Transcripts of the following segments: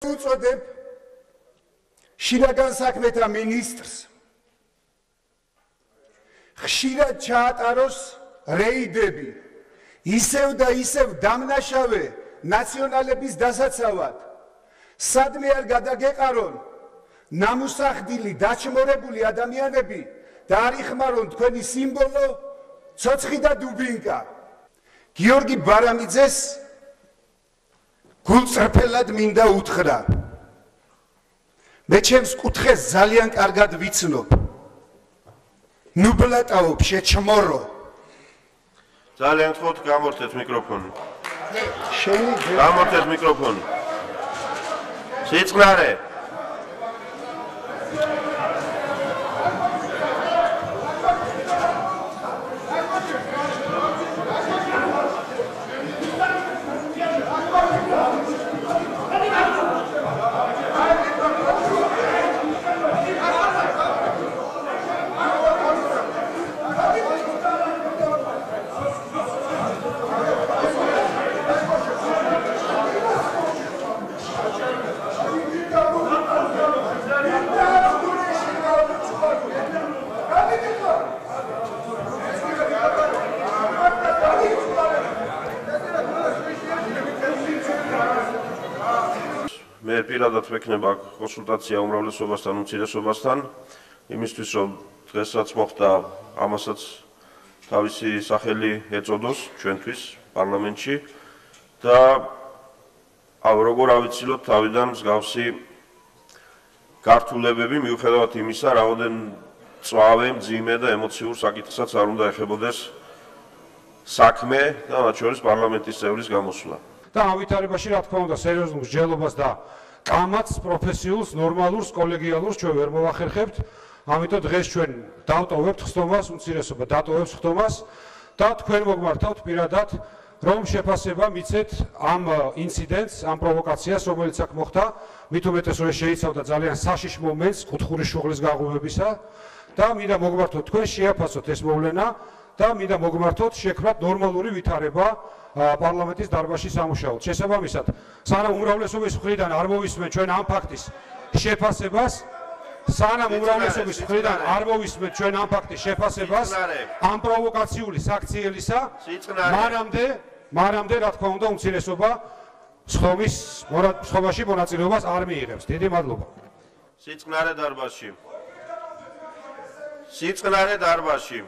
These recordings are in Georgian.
უწოდებ შინაგან საქმეთა მინისტრს ხშირად ჩაატაროს რეიდები ისევ და ისევ დამნაშავე ნაციონალების დასაცავად სადმე არ გადაგეყარონ ნამუსახდილი დაჩმორებული ადამიანები და არ იხმარონ თქვენი სიმბოლო ცოცხი და დუბინკა გიორგი ბარამიძეს გულწრფელად მინდა უთხრა მე ჩემს კუთხეს ძალიან კარგად ვიცნობ ნუ ბლატაობ შეჩმორო ძალიან გთხოვთ გამორთეთ მიკროფონი შენი გამორთეთ მიკროფონი სიწყნარე მე პირადად ვექნება კონსულტაცია უმრავლესობასთან, უმცირესობასთან, იმისთვის რომ დღესაც მოხდა ამასაც თავისი სახელი ეწოდოს ჩვენთვის პარლამენტში და როგორ ავიცილოთ თავიდან მსგავსი გართულებები მიუხედავად იმისა, რაოდენ მწვავე, მძიმე და ემოციურ საკითხსაც არ უნდა ეხებოდეს საქმე და მათ შორის პარლამენტის წევრის გამოსვლა. და ამ ვითარებაში რა თქმა უნდა სერიოზულ მსჯელობას და კამათს პროფესიულს, ნორმალურს, კოლეგიალურს ჩვენ ვერ მოვახერხებთ. ამიტომ დღეს ჩვენ დავტოვებთ ხსნობას, უმცირესობა დატოვებს ხსნობას და თქვენ მოგმართავთ პირადად რომ შეფასება მიცეთ ამ ინციდენტს, ამ პროვოკაციას, რომელიც აქ მოხდა, მით უმეტეს რომ შეიცავდა ძალიან საშიშ მომენტს კუთხური შუღლის გაღვივებისა და მინდა მოგმართოთ თქვენ შეაფასოთ ეს მოვლენა და მინდა მოგმართოთ შექმნათ ნორმალური ვითარება პარლამენტის დარბაზში სამუშაოდ. შესაბამისად, სანამ უმრავლესობის მხრიდან არ მოვისმენ ჩვენ ამ ფაქტის შეფასებას, სანამ უმრავლესობის მხრიდან არ მოვისმენ ჩვენ ამ ფაქტის შეფასებას, ამ პროვოკაციული საქციელისა, მანამდე რა თქმა უნდა უმცირესობა სხდომაში მონაწილეობას არ მიიღებს. დიდი მადლობა. სიწყნარე დარბაზში. სიწყნარე დარბაზში.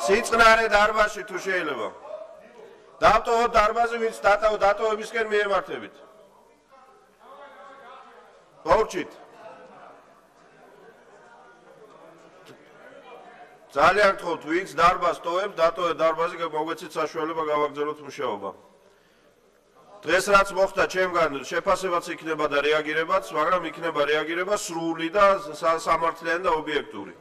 სიწყნარე დარბაზში თუ შეიძლება. დავტოვოთ დარბაზი, ვინც დატოვებისკენ მიემართებით. გაურჩით. ძალიან გთხოვთ, ვინც დარბაზს ტოვებს, დატოვეთ დარბაზი, მოგეცით საშუალება გავაგრძელოთ მუშაობა. დღეს რაც მოხდა ჩემგან შეფასებაც იქნება და რეაგირებაც, მაგრამ იქნება რეაგირება სრული და სამართლიანი და ობიექტური.